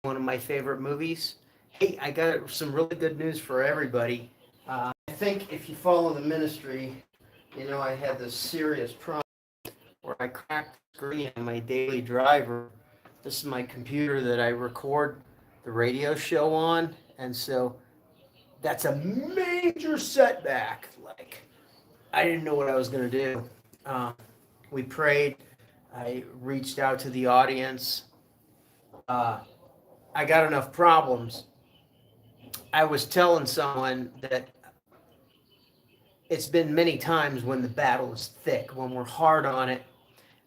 one of my favorite movies. Hey, I got some really good news for everybody. I think if you follow the ministry, you know I had this serious problem where I cracked the screen on my daily driver. This is my computer that I record the radio show on, and so that's a major setback. Like, I didn't know what I was going to do. Uh, we prayed. I reached out to the audience. Uh, I got enough problems. I was telling someone that it's been many times when the battle is thick, when we're hard on it,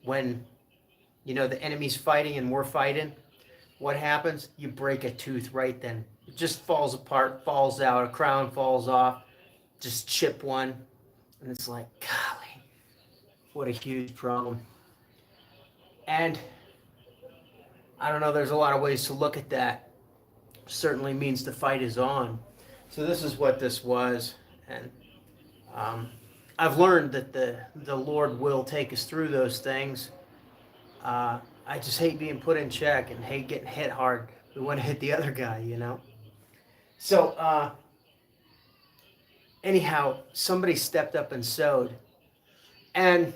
when the enemy's fighting and we're fighting. What happens? You break a tooth right then. It just falls apart, falls out, a crown falls off, just chip one, and it's like, golly, what a huge problem. And I don't know, there's a lot of ways to look at that. Certainly means the fight is on. So this is what this was, and um, I've learned that the Lord will take us through those things. I just hate being put in check and hate getting hit hard. We want to hit the other guy. So anyhow, somebody stepped up and sowed, and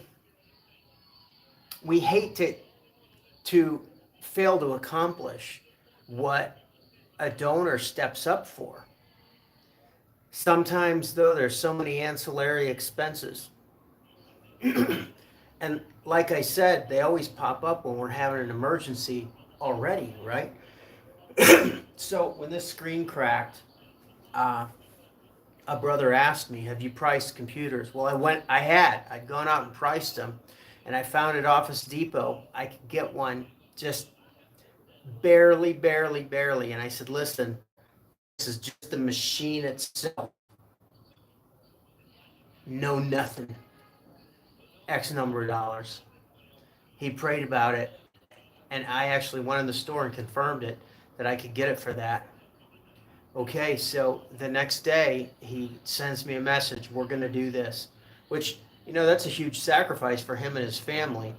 we hate to fail to accomplish what a donor steps up for. Sometimes, though, there's so many ancillary expenses. And like I said, they always pop up when we're having an emergency already, right? So when this screen cracked, a brother asked me, "Have you priced computers?" Well, I'd gone out and priced them, and I found at Office Depot I could get one just barely, barely, barely. And I said, "Listen, this is just the machine itself. No, nothing. X number of dollars." He prayed about it, and I actually went in the store and confirmed it that I could get it for that. Okay, so the next day he sends me a message. We're going to do this, which, that's a huge sacrifice for him and his family.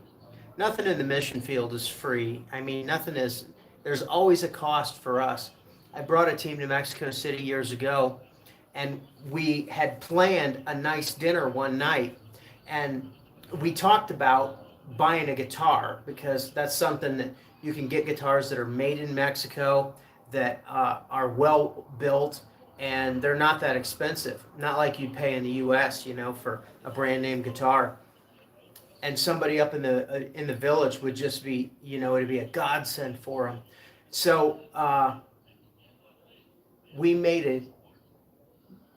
Nothing in the mission field is free. I mean, nothing is, there's always a cost for us. I brought a team to Mexico City years ago, and we had planned a nice dinner one night, and we talked about buying a guitar because that's something that you can get guitars that are made in Mexico that are well built, and they're not that expensive. Not like you'd pay in the U.S., for a brand name guitar. And somebody up in the village would just be, it'd be a godsend for them. So we made it.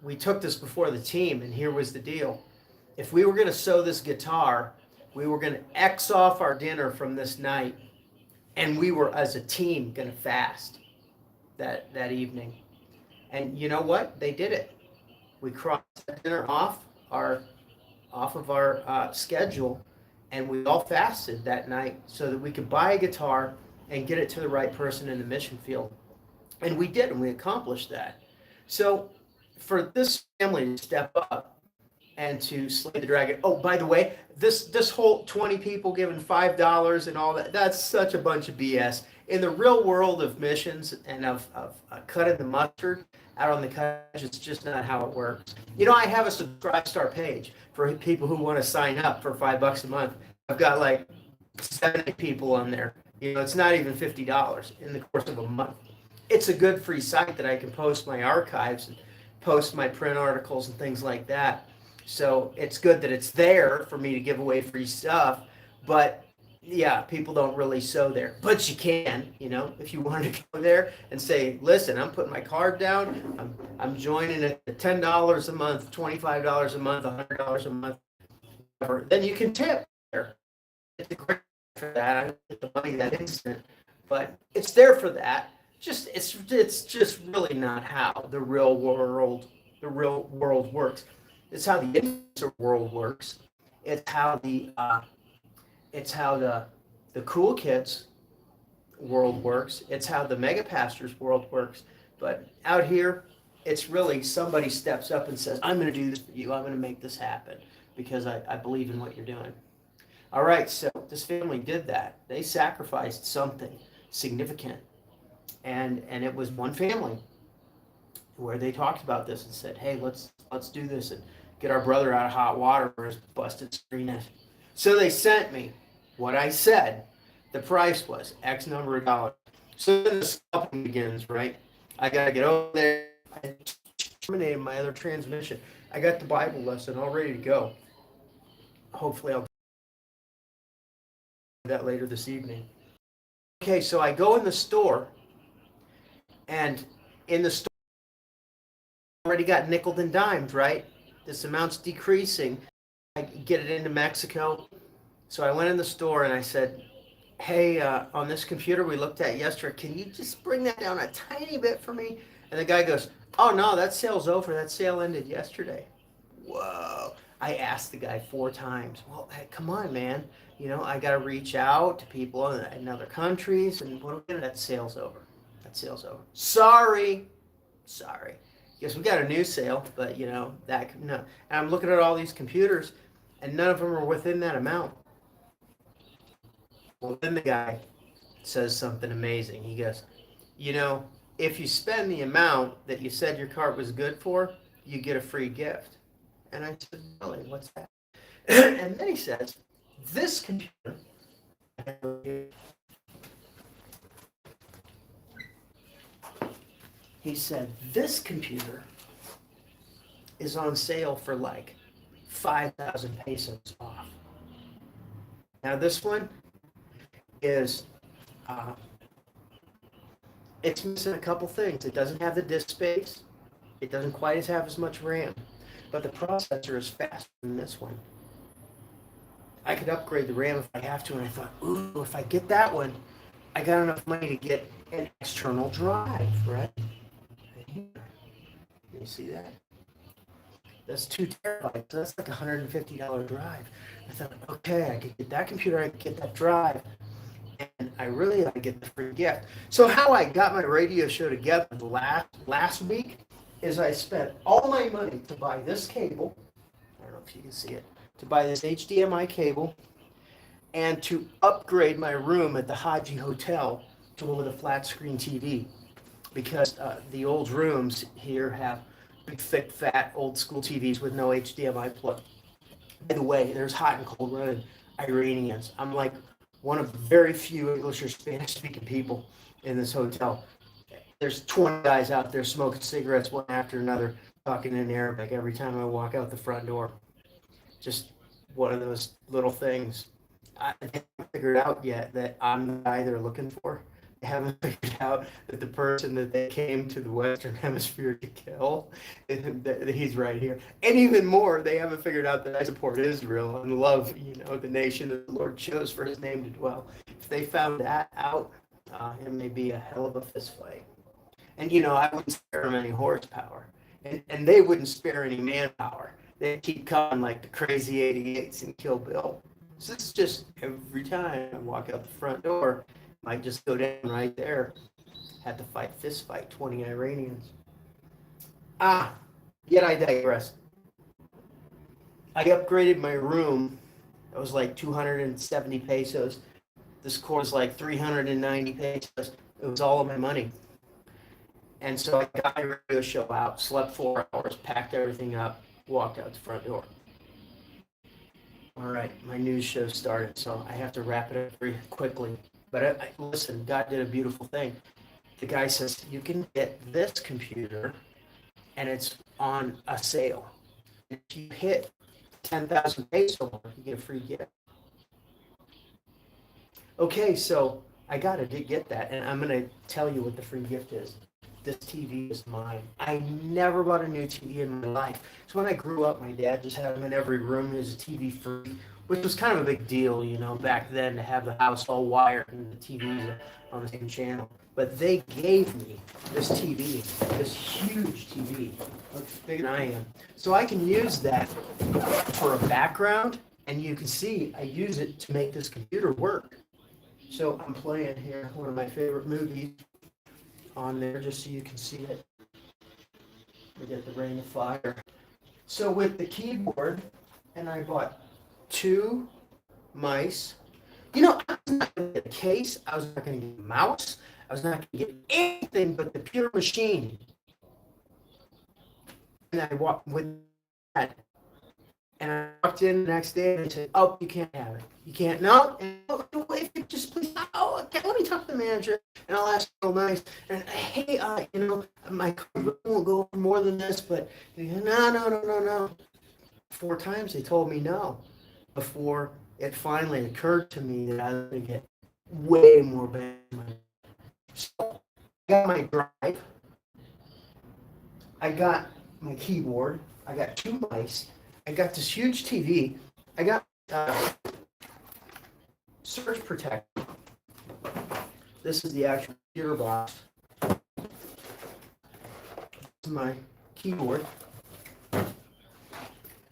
We took this before the team, and here was the deal. If we were going to sew this guitar, we were going to X off our dinner from this night, and we were, as a team, going to fast that evening. And you know what? They did it. We crossed that dinner off of our schedule, and we all fasted that night so that we could buy a guitar and get it to the right person in the mission field. And we did, and we accomplished that. So for this family to step up and to slay the dragon. Oh, by the way, this whole 20 people giving $5 and all that's such a bunch of BS. In the real world of missions and of cutting the mustard out on the country, it's just not how it works. I have a Subscribestar page for people who want to sign up for $5 a month. I've got like 70 people on there. It's not even $50 in the course of a month. It's a good free site that I can post my archives and post my print articles and things like that. So it's good that it's there for me to give away free stuff. But yeah, people don't really sow there. But you can, if you wanted to go there and say, "Listen, I'm putting my card down. I'm joining at $10 a month, $25 a month, $100 a month," whatever. Then you can tip there. It's great for that. I don't get the money that instant, but it's there for that. It's just really not how the real world works. It's how the influencer world works. It's how the cool kids world works. It's how the mega pastors world works. But out here, it's really somebody steps up and says, "I'm going to do this for you. I'm going to make this happen because I believe in what you're doing." All right, so this family did that. They sacrificed something significant. and it was one family where they talked about this and said, "Hey, let's do this and get our brother out of hot water for his busted screen." So they sent me what I said. The price was X number of dollars. So then the scalping begins, right? I gotta get over there. I terminated my other transmission. I got the Bible lesson all ready to go. Hopefully, I'll do that later this evening. Okay, so I go in the store, and in the store, I already got nickel and dimed, right? This amount's decreasing. I get it into Mexico. So I went in the store and I said, "Hey, on this computer we looked at yesterday, can you just bring that down a tiny bit for me?" And the guy goes, "Oh no, that sale's over. That sale ended yesterday." Whoa. I asked the guy 4 times. Well, hey, come on, man. I got to reach out to people in other countries. And what do we that sale's over? That sale's over. Sorry. Guess we got a new sale, but that no. And I'm looking at all these computers, and none of them are within that amount. Well, then the guy says something amazing. He goes, if you spend the amount that you said your cart was good for, you get a free gift. And I said, "Really? What's that?" And then he says, "This computer," he said, "This computer is on sale for like 5,000 pesos off." Now this one is, it's missing a couple things. It doesn't have the disk space. It doesn't quite have as much RAM, but the processor is faster than this one. I could upgrade the RAM if I have to, and I thought, ooh, if I get that one, I got enough money to get an external drive, right? Can you see that? That's 2 terabytes. So that's like a $150 drive. I thought, okay, I could get that computer, I could get that drive, and I really ought to get the free gift. So how I got my radio show together last week is I spent all my money to buy this cable. I don't know if you can see it. To buy this HDMI cable and to upgrade my room at the Haji Hotel to one with a flat screen TV, because the old rooms here have big, thick, fat, old school TVs with no HDMI plug. By the way, there's hot and cold running Iranians. I'm like one of the very few English or Spanish speaking people in this hotel. There's 20 guys out there smoking cigarettes one after another, talking in Arabic every time I walk out the front door. Just one of those little things. I haven't figured out yet that I'm the guy they're looking for. They haven't figured out that the person that they came to the Western Hemisphere to kill, that he's right here. And even more, they haven't figured out that I support Israel and love, the nation that the Lord chose for his name to dwell. If they found that out, it may be a hell of a fist fight. And, I wouldn't spare them any horsepower. And they wouldn't spare any manpower. They keep coming like the crazy 88s in Kill Bill. So it's just every time I walk out the front door, might just go down right there. Had to fist fight 20 Iranians. Yet I digress. I upgraded my room. It was like 270 pesos. This core is like 390 pesos. It was all of my money. And so I got my radio show out, slept 4 hours, packed everything up, walked out the front door. All right, my news show started, so I have to wrap it up very quickly. But listen, God did a beautiful thing. The guy says, you can get this computer, and it's on a sale. If you hit 10,000 pesos, you get a free gift. Okay, so I got to get that, and I'm going to tell you what the free gift is. This TV is mine. I never bought a new TV in my life. So when I grew up, my dad just had them in every room. There's a TV free, which was kind of a big deal, back then, to have the house all wired and the TVs on the same channel. But they gave me this TV, this huge TV, looks bigger than I am. So I can use that for a background, and you can see I use it to make this computer work. So I'm playing here one of my favorite movies on there just so you can see it. We get the Ring of Fire. So with the keyboard, and I bought 2 mice. I was not going to get a case. I was not going to get a mouse. I was not going to get anything but the pure machine. And I walked with that. And I walked in the next day and they said, "Oh, you can't have it. You can't. No. If you just please, okay, let me talk to the manager and I'll ask real nice. And hey, my card won't go for more than this, but no. 4 times they told me no before it finally occurred to me that I was going to get way more bang for my buck. So I got my drive. I got my keyboard. I got 2 mice. I got this huge TV. I got surge protector. This is the actual computer box. This is my keyboard.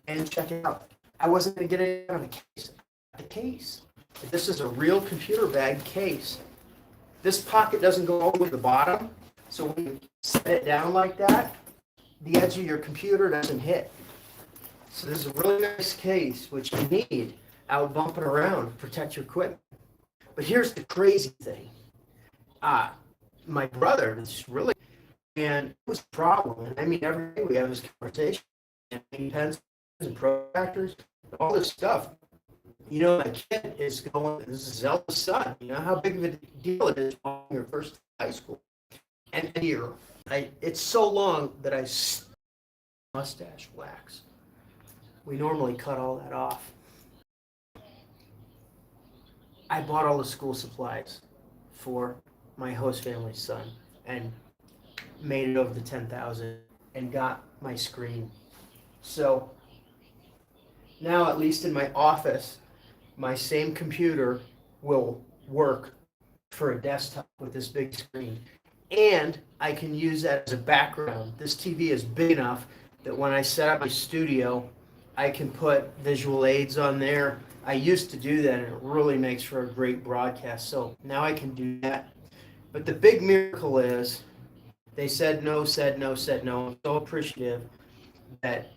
And check it out. I wasn't going to get it out of the case. The case. This is a real computer bag case. This pocket doesn't go over the bottom, so when you set it down like that, the edge of your computer doesn't hit. So this is a really nice case, which you need out bumping around to protect your equipment. But here's the crazy thing. My brother is really, and it was a problem. And I mean, every day we have this conversation, and pencils and protractors, all this stuff. My kid is going, this is Zelda's son. You know how big of a deal it is when you're first in high school. And here, it's so long that I mustache wax. We normally cut all that off. I bought all the school supplies for my host family's son and made it over the 10,000 and got my screen. So now, at least in my office, my same computer will work for a desktop with this big screen. And I can use that as a background. This TV is big enough that when I set up my studio, I can put visual aids on there. I used to do that, and it really makes for a great broadcast. So now I can do that. But the big miracle is they said no. I'm so appreciative that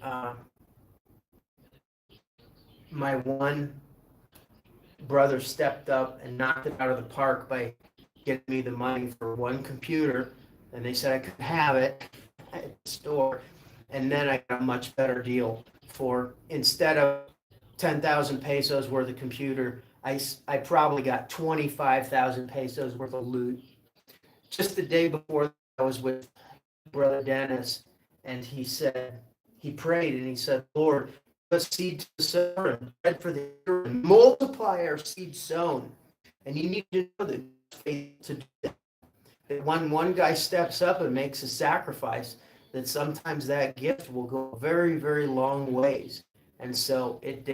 my one brother stepped up and knocked it out of the park by getting me the money for one computer. And they said I could have it at the store. And then I got a much better deal for, instead of 10,000 pesos worth of computer, I probably got 25,000 pesos worth of loot. Just the day before, I was with Brother Dennis, and he prayed, and he said, "Lord, give us seed to sow and bread for the earth, and multiply our seed sown." And you need to know that faith to do that. That when one guy steps up and makes a sacrifice, that sometimes that gift will go very, very long ways. And so it did.